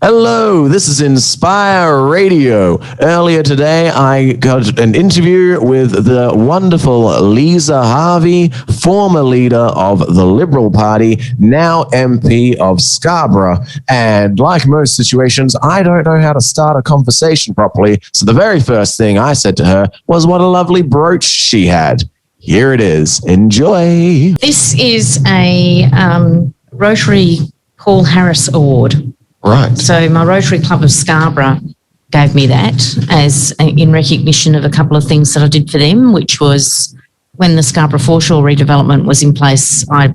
Hello, this is Inspire Radio. Earlier today, I got an interview with the wonderful Liza Harvey, former leader of the Liberal Party, now MP of Scarborough. And like most situations, I don't know how to start a conversation properly. So the very first thing I said to her was what a lovely brooch she had. Here it is. Enjoy. This is a Rotary Paul Harris Award. Right. So my Rotary Club of Scarborough gave me that as in recognition of a couple of things that I did for them, which was when the Scarborough Foreshore redevelopment was in place, I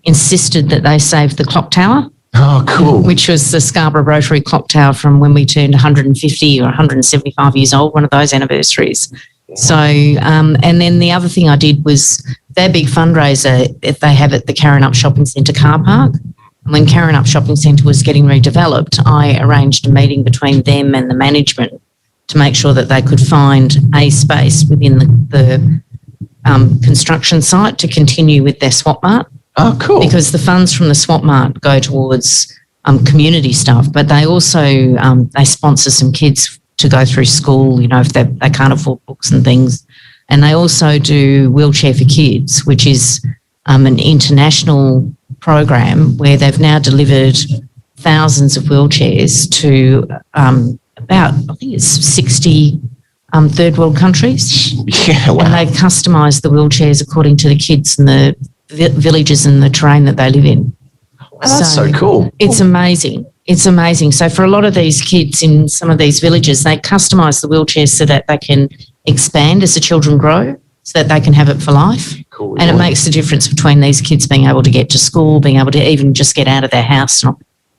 insisted that they save the clock tower. Oh, cool. Which was the Scarborough Rotary clock tower from when we turned 150 or 175 years old, one of those anniversaries. So, and then the other thing I did was their big fundraiser that they have at the Karrinyup Shopping Centre car park. When Karrinyup Shopping Centre was getting redeveloped, I arranged a meeting between them and the management to make sure that they could find a space within the construction site to continue with their swap mart. Oh, cool. Because the funds from the swap mart go towards community stuff, but they also they sponsor some kids to go through school, you know, if they can't afford books and things. And they also do Wheelchair for Kids, which is an international program where they've now delivered thousands of wheelchairs to about, I think it's 60 third world countries. Yeah, wow. And they've customised the wheelchairs according to the kids and the villages and the terrain that they live in. Wow, that's so cool. It's amazing. It's amazing. So for a lot of these kids in some of these villages, they customise the wheelchairs so that they can expand as the children grow, so that they can have it for life. Cool. And it makes the difference between these kids being able to get to school, being able to even just get out of their house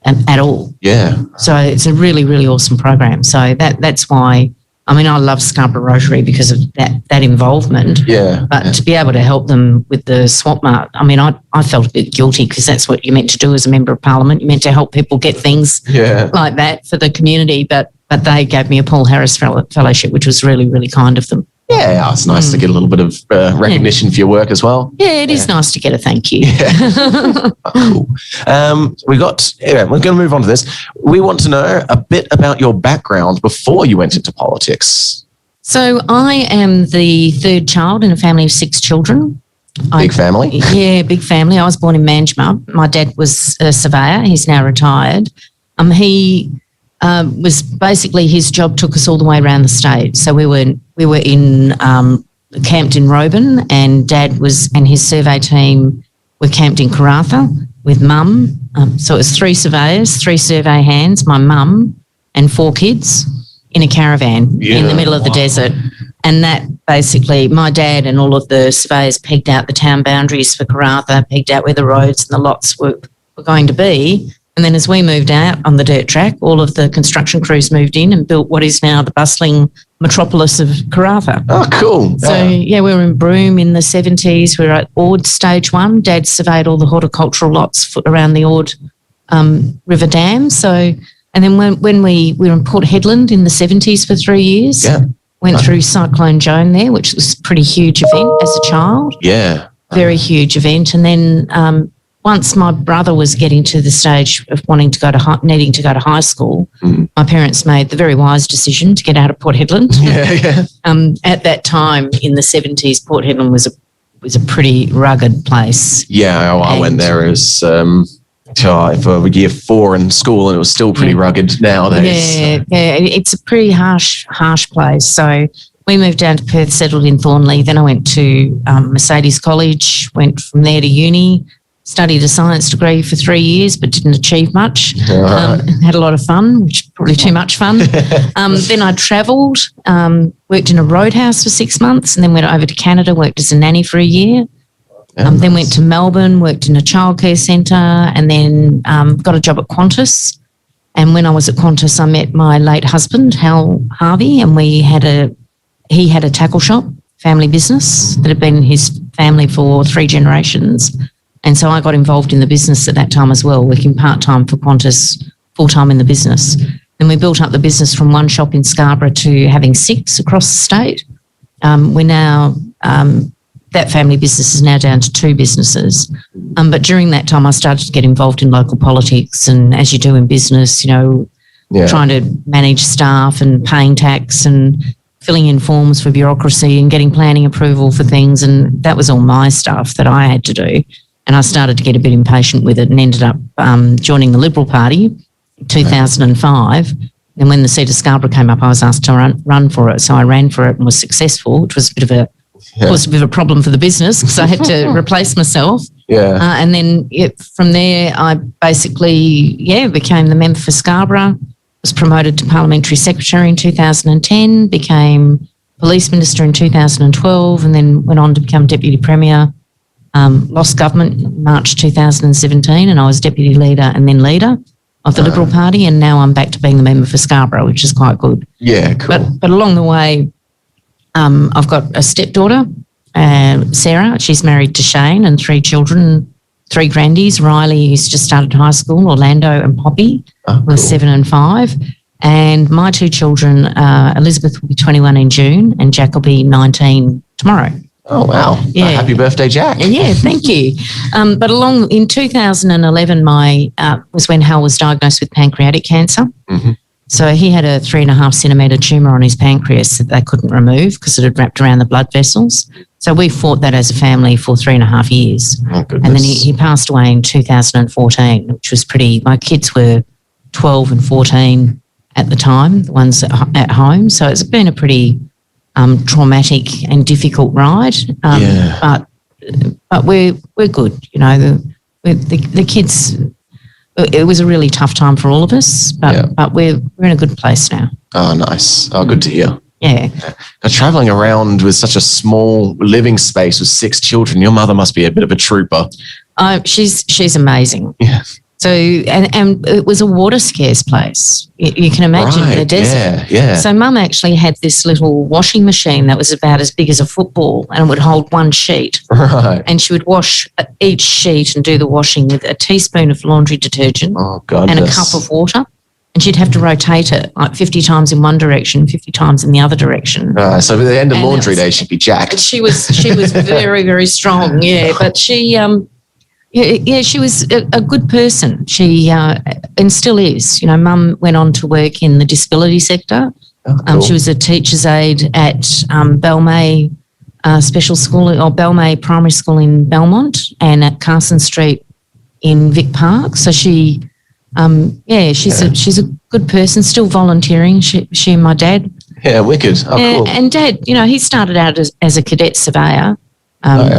at all. Yeah. So it's a really, really awesome program. So that's why, I mean, I love Scarborough Rotary because of that involvement. Yeah. But to be able to help them with the swap mart, I mean, I felt a bit guilty because that's what you're meant to do as a member of parliament. You're meant to help people get things like that for the community. But they gave me a Paul Harris Fellowship, which was really, really kind of them. Yeah, it's nice to get a little bit of recognition for your work as well. Yeah, it is nice to get a thank you. Yeah. Cool. We're going to move on to this. We want to know a bit about your background before you went into politics. So I am the third child in a family of 6 children. Big family? Yeah, big family. I was born in Manjimup. My dad was a surveyor. He's now retired. He was basically, his job took us all the way around the state. So we were in camped in Roban, and Dad and his survey team were camped in Karratha with Mum. So it was 3 surveyors, 3 survey hands, my mum, and 4 kids in a caravan in the middle of the desert. And that basically, my dad and all of the surveyors pegged out the town boundaries for Karratha, pegged out where the roads and the lots were going to be. And then as we moved out on the dirt track, all of the construction crews moved in and built what is now the bustling metropolis of Karratha. Oh, cool. So, we were in Broome in the 70s. We were at Ord Stage 1. Dad surveyed all the horticultural lots around the Ord River Dam. So, and then when we were in Port Hedland in the 70s for 3 years, went through Cyclone Joan there, which was a pretty huge event as a child. Yeah. Very huge event. And then once my brother was getting to the stage of needing to go to high school, my parents made the very wise decision to get out of Port Hedland. Yeah. At that time in the 70s, Port Hedland was a pretty rugged place. Yeah, I went there as for year 4 in school, and it was still pretty rugged nowadays. Yeah, it's a pretty harsh place. So we moved down to Perth, settled in Thornley. Then I went to Mercedes College, went from there to uni. Studied a science degree for 3 years, but didn't achieve much. Had a lot of fun, which is probably too much fun. Then I travelled, worked in a roadhouse for 6 months, and then went over to Canada, worked as a nanny for a year. Then went to Melbourne, worked in a childcare centre, and then got a job at Qantas. And when I was at Qantas, I met my late husband, Hal Harvey, and he had a tackle shop, family business that had been in his family for 3 generations. And so I got involved in the business at that time as well, working part-time for Qantas, full-time in the business. Then we built up the business from 1 shop in Scarborough to having 6 across the state. We're now, that family business is now down to 2 businesses. But during that time, I started to get involved in local politics, and as you do in business, trying to manage staff and paying tax and filling in forms for bureaucracy and getting planning approval for things. And that was all my stuff that I had to do. And I started to get a bit impatient with it and ended up joining the Liberal Party in 2005. And when the seat of Scarborough came up, I was asked to run for it. So I ran for it and was successful, which was a bit of a problem for the business because I had to replace myself. And then from there, I basically, became the member for Scarborough, was promoted to parliamentary secretary in 2010, became police minister in 2012, and then went on to become deputy premier. Lost government in March 2017, and I was deputy leader and then leader of the Liberal Party, and now I'm back to being the member for Scarborough, which is quite good. Yeah, cool. But along the way, I've got a stepdaughter, Sarah. She's married to Shane, and 3 children, 3 grandies. Riley, who's just started high school, Orlando and Poppy, who are 7 and 5. And my 2 children, Elizabeth will be 21 in June, and Jack will be 19 tomorrow. Oh, wow. Yeah. Happy birthday, Jack. Yeah, thank you. But in 2011, was when Hal was diagnosed with pancreatic cancer. Mm-hmm. So he had a 3.5 centimetre tumour on his pancreas that they couldn't remove because it had wrapped around the blood vessels. So we fought that as a family for 3.5 years. Oh, goodness. And then he passed away in 2014, which was my kids were 12 and 14 at the time, the ones at home. So it's been a pretty traumatic and difficult ride, but we're good. The kids. It was a really tough time for all of us, but we're in a good place now. Oh, nice. Oh, good to hear. Yeah. Now, traveling around with such a small living space with 6 children, your mother must be a bit of a trooper. She's amazing. Yeah. So, and it was a water scarce place. You can imagine the desert. Yeah. So Mum actually had this little washing machine that was about as big as a football and it would hold 1 sheet. Right. And she would wash each sheet and do the washing with a teaspoon of laundry detergent and a cup of water. And she'd have to rotate it like 50 times in one direction, 50 times in the other direction. So by the end of laundry day, she'd be jacked. She was very, very strong, but she... she was a good person. She and still is. Mum went on to work in the disability sector. Oh, cool. She was a teacher's aide at Belmay Special School or Belmay Primary School in Belmont and at Carson Street in Vic Park. So she's a good person. Still volunteering. She and my dad. Yeah, wicked. Oh, cool. And Dad, he started out as a cadet surveyor.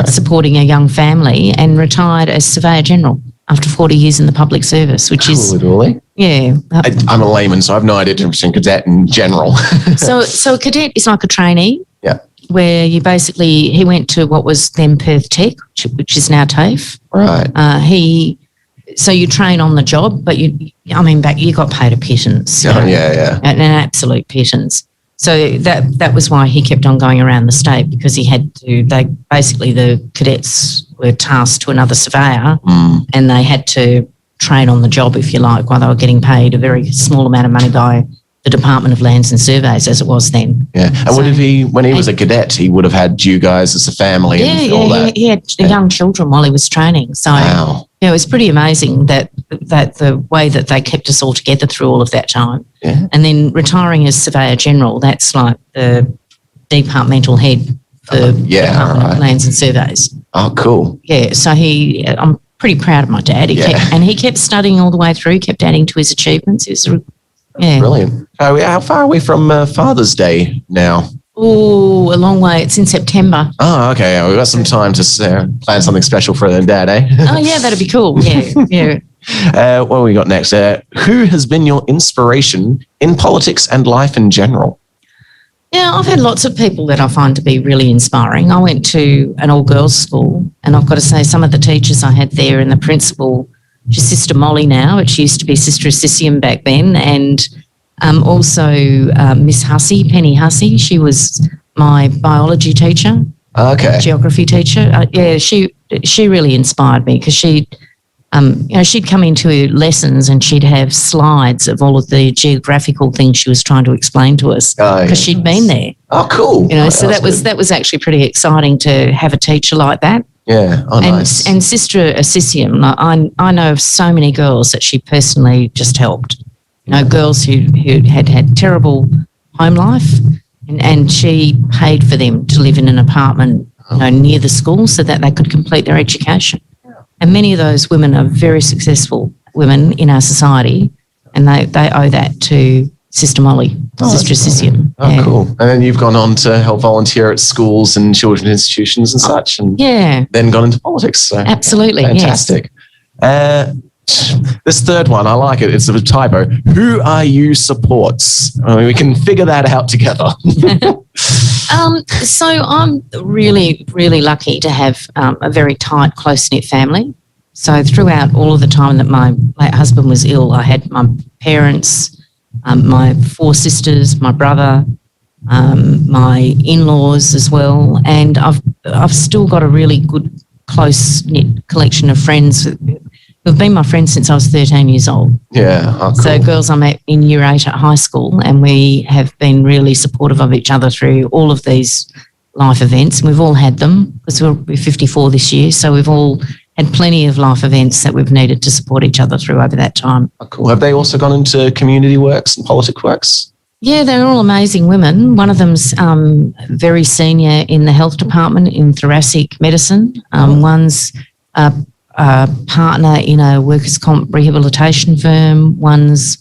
Supporting a young family and retired as Surveyor General after 40 years in the public service, which is... Really? Yeah. I'm a layman, so I have no idea between cadet and general. So a cadet is like a trainee. Yeah. Where he went to what was then Perth Tech, which is now TAFE. Right. So you train on the job, but you got paid a pittance. An absolute pittance. So that was why he kept on going around the state because he had to. The cadets were tasked to another surveyor, and they had to train on the job, if you like, while they were getting paid a very small amount of money by the Department of Lands and Surveys, as it was then. Yeah, and when he was a cadet, he would have had you guys as a family and all that. He had young children while he was training. So wow. It was pretty amazing that the way that they kept us all together through all of that time. Yeah. And then retiring as Surveyor General, that's like the departmental head for the Department of Lands and Surveys. Oh, cool. Yeah, so I'm pretty proud of my dad. He kept studying all the way through, kept adding to his achievements. It was brilliant. How far are we from Father's Day now? Oh, a long way. It's in September. Oh, okay. We've got some time to plan something special for Dad, eh? Oh, yeah, that'd be cool. Yeah. What have we got next? Who has been your inspiration in politics and life in general? Yeah, I've had lots of people that I find to be really inspiring. I went to an all-girls school, and I've got to say some of the teachers I had there and the principal, she's Sister Molly now, but she used to be Sister Assisium back then, and also Miss Hussey, Penny Hussey. She was my biology teacher, geography teacher. She really inspired me because she'd come into lessons and she'd have slides of all of the geographical things she was trying to explain to us because she'd been there. Oh, cool! So that was actually pretty exciting to have a teacher like that. Yeah, nice. And Sister Assisium, I know of so many girls that she personally just helped. girls who had terrible home life, and she paid for them to live in an apartment near the school so that they could complete their education. And many of those women are very successful women in our society, and they owe that to Sister Molly, Sister Assisian. Oh, cool. And then you've gone on to help volunteer at schools and children's institutions and such, and then gone into politics. So absolutely. Fantastic. Yes. This third one, I like it. It's a typo. Who are you supports? I mean, we can figure that out together. So I'm really, really lucky to have a very tight, close-knit family. So throughout all of the time that my late husband was ill, I had my parents, my 4 sisters, my brother, my in-laws as well, and I've still got a really good, close-knit collection of friends who've been my friends since I was 13 years old. Yeah. Oh, cool. So girls I met in year 8 at high school, and we have been really supportive of each other through all of these life events. We've all had them because we're 54 this year, so we've all had plenty of life events that we've needed to support each other through over that time. Oh, cool. Have they also gone into community works and politic works? Yeah, they're all amazing women. One of them's very senior in the health department in thoracic medicine. One's partner in a workers' comp rehabilitation firm. One's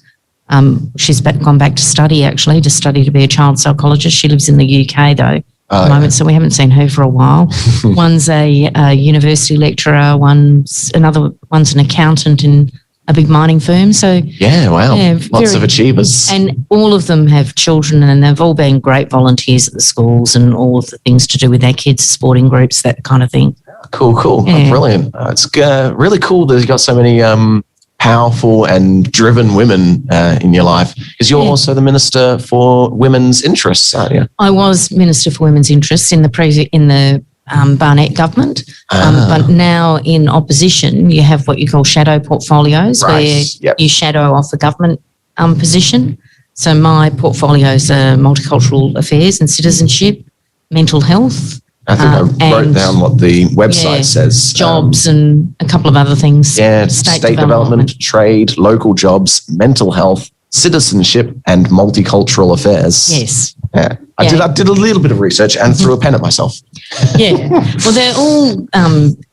she's gone back to study to be a child psychologist. She lives in the UK though at the moment, so we haven't seen her for a while. One's a university lecturer. One's an accountant in a big mining firm. So lots of achievers, and all of them have children, and they've all been great volunteers at the schools and all of the things to do with their kids, sporting groups, that kind of thing. Cool. Yeah. Oh, brilliant. It's really cool that you've got so many powerful and driven women in your life, because you're also the Minister for Women's Interests, aren't you? I was Minister for Women's Interests in the Barnett government, but now in opposition you have what you call shadow portfolios, where you shadow off a government position. So my portfolios are multicultural affairs and citizenship, mental health, I think I wrote down what the website says. Jobs and a couple of other things. Yeah, state development, trade, local jobs, mental health, citizenship, and multicultural affairs. Yes. Yeah. I did a little bit of research and threw a pen at myself. Yeah. Well, they're all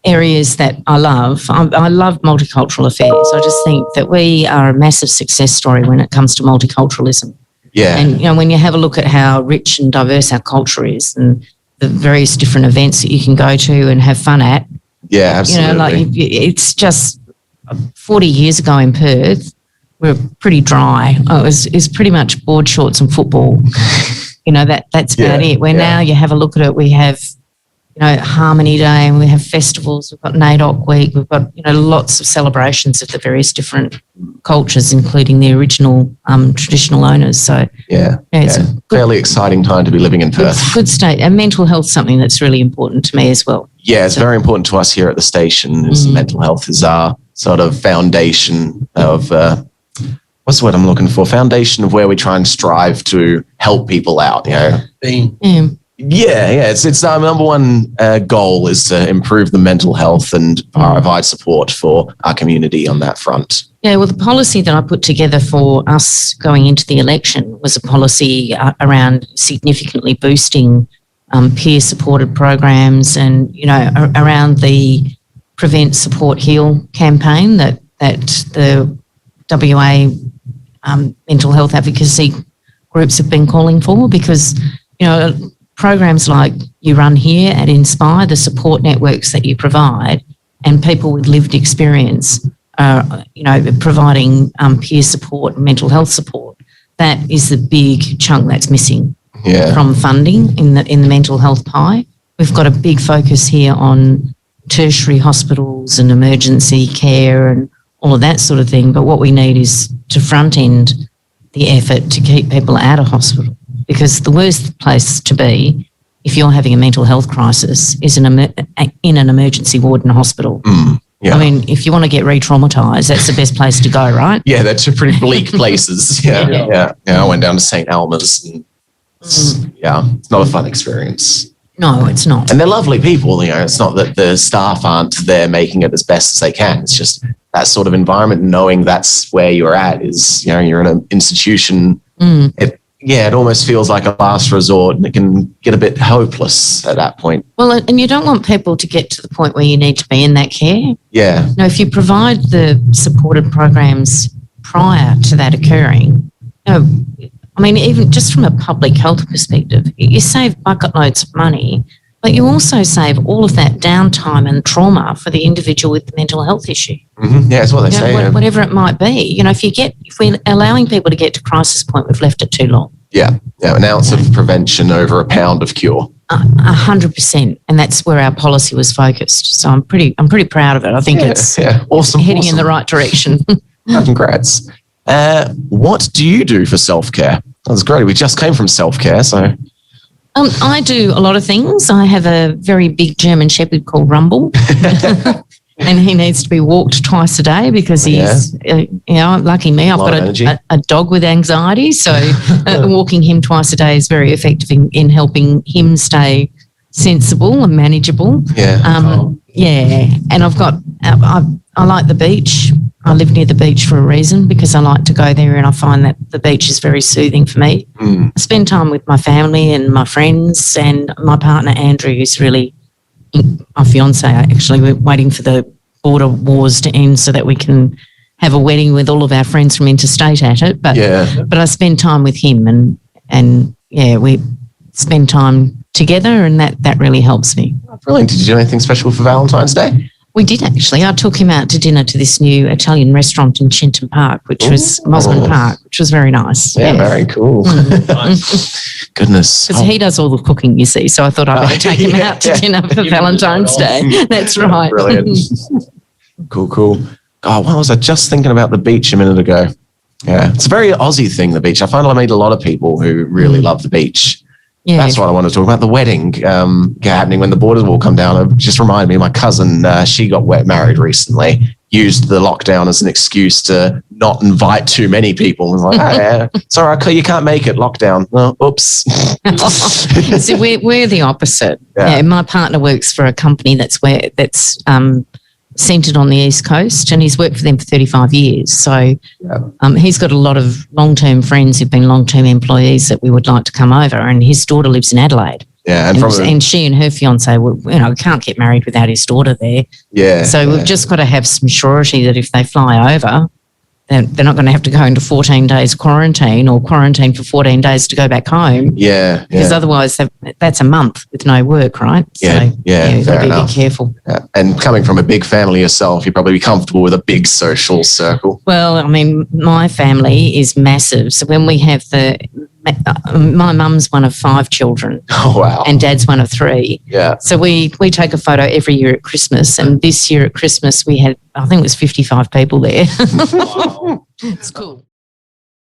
areas that I love. I love multicultural affairs. I just think that we are a massive success story when it comes to multiculturalism. Yeah. And, when you have a look at how rich and diverse our culture is, and the various different events that you can go to and have fun at. Yeah, absolutely. It's just 40 years ago in Perth, we were pretty dry. It was pretty much board shorts and football. That's about it. Where now you have a look at it, we have, Harmony Day, and we have festivals. We've got NAIDOC Week. We've got, lots of celebrations of the various different cultures, including the original traditional owners. So it's a fairly exciting time to be living in Perth. Good state. And mental health, something that's really important to me as well. Yeah, it's very important to us here at the station. Mental health is our sort of foundation of what's the word I'm looking for? Foundation of where we try and strive to help people out. It's our number one goal is to improve the mental health and provide support for our community on that front. Yeah, well, the policy that I put together for us going into the election was a policy around significantly boosting peer-supported programs and, around the Prevent, Support, Heal campaign that the WA mental health advocacy groups have been calling for, because, programs like you run here at Inspire, the support networks that you provide, and people with lived experience, providing peer support and mental health support. That is the big chunk that's missing from funding in the mental health pie. We've got a big focus here on tertiary hospitals and emergency care and all of that sort of thing. But what we need is to front end the effort to keep people out of hospital. Because the worst place to be if you're having a mental health crisis is in an emergency ward in a hospital. I mean, if you want to get re-traumatised, that's the best place to go, right? Yeah, they're two pretty bleak places. Yeah. I went down to St. Alma's. And it's not a fun experience. No, it's not. And they're lovely people. It's not that the staff aren't there making it as best as they can. It's just that sort of environment, knowing that's where you're at is, you know, you're in an institution. It almost feels like a last resort, and it can get a bit hopeless at that point. Well, and you don't want people to get to the point where you need to be in that care. Yeah. No, if you provide the supported programs prior to that occurring, you know, I mean, even just from a public health perspective, you save bucket loads of money, but you also save all of that downtime and trauma for the individual with the mental health issue. Mm-hmm. Yeah, that's what they say. Whatever it might be. You know, if we're allowing people to get to crisis point, we've left it too long. Yeah, an ounce of prevention over a pound of cure. 100%, and that's where our policy was focused. So I'm pretty proud of it. I think it's awesome, heading in the right direction. Congrats. What do you do for self-care? That's great. We just came from self-care, so. I do a lot of things. I have a very big German Shepherd called Rumble. And he needs to be walked twice a day because he's, lucky me, I've got a dog with anxiety. So walking him twice a day is very effective in helping him stay sensible and manageable. Yeah. And I like the beach. I live near the beach for a reason, because I like to go there, and I find that the beach is very soothing for me. I spend time with my family and my friends, and my partner, Andrew, who's really my fiance. Actually, we're waiting for the border wars to end so that we can have a wedding with all of our friends from interstate at it. But I spend time with him, and we spend time together, and that really helps me. Brilliant. Did you do anything special for Valentine's Day? We did, actually. I took him out to dinner to this new Italian restaurant in Chinton Park, which was Mosman Park, which was very nice. Yeah, very cool. Goodness. Because he does all the cooking, you see, so I thought I'd better take him out to dinner for Valentine's Day. That's right. Brilliant. Cool. Oh, what was I just thinking about the beach a minute ago? Yeah, it's a very Aussie thing, the beach. I find I meet a lot of people who really love the beach. Yeah. That's what I want to talk about. The wedding happening when the borders will come down. It just reminded me of my cousin. She got married recently, used the lockdown as an excuse to not invite too many people. I was like, it's all right, you can't make it, lockdown. Oh, oops. See, we're the opposite. Yeah, my partner works for a company that's centred on the East Coast, and he's worked for them for 35 years. So he's got a lot of long-term friends who've been long-term employees that we would like to come over, and his daughter lives in Adelaide. Yeah, and she and her fiance, can't get married without his daughter there. Yeah. So we've just got to have some surety that if they fly over, they're not going to have to go into 14 days quarantine or quarantine for 14 days to go back home. Yeah. Because otherwise that's a month with no work, right? Yeah, so, you've got to be a bit careful. Yeah. And coming from a big family yourself, you'd probably be comfortable with a big social circle. Well, I mean, my family is massive. So when we have my mum's one of 5 children. Oh, wow. And dad's one of 3. Yeah. So we take a photo every year at Christmas, and this year at Christmas we had, I think it was 55 people there. Wow. It's cool.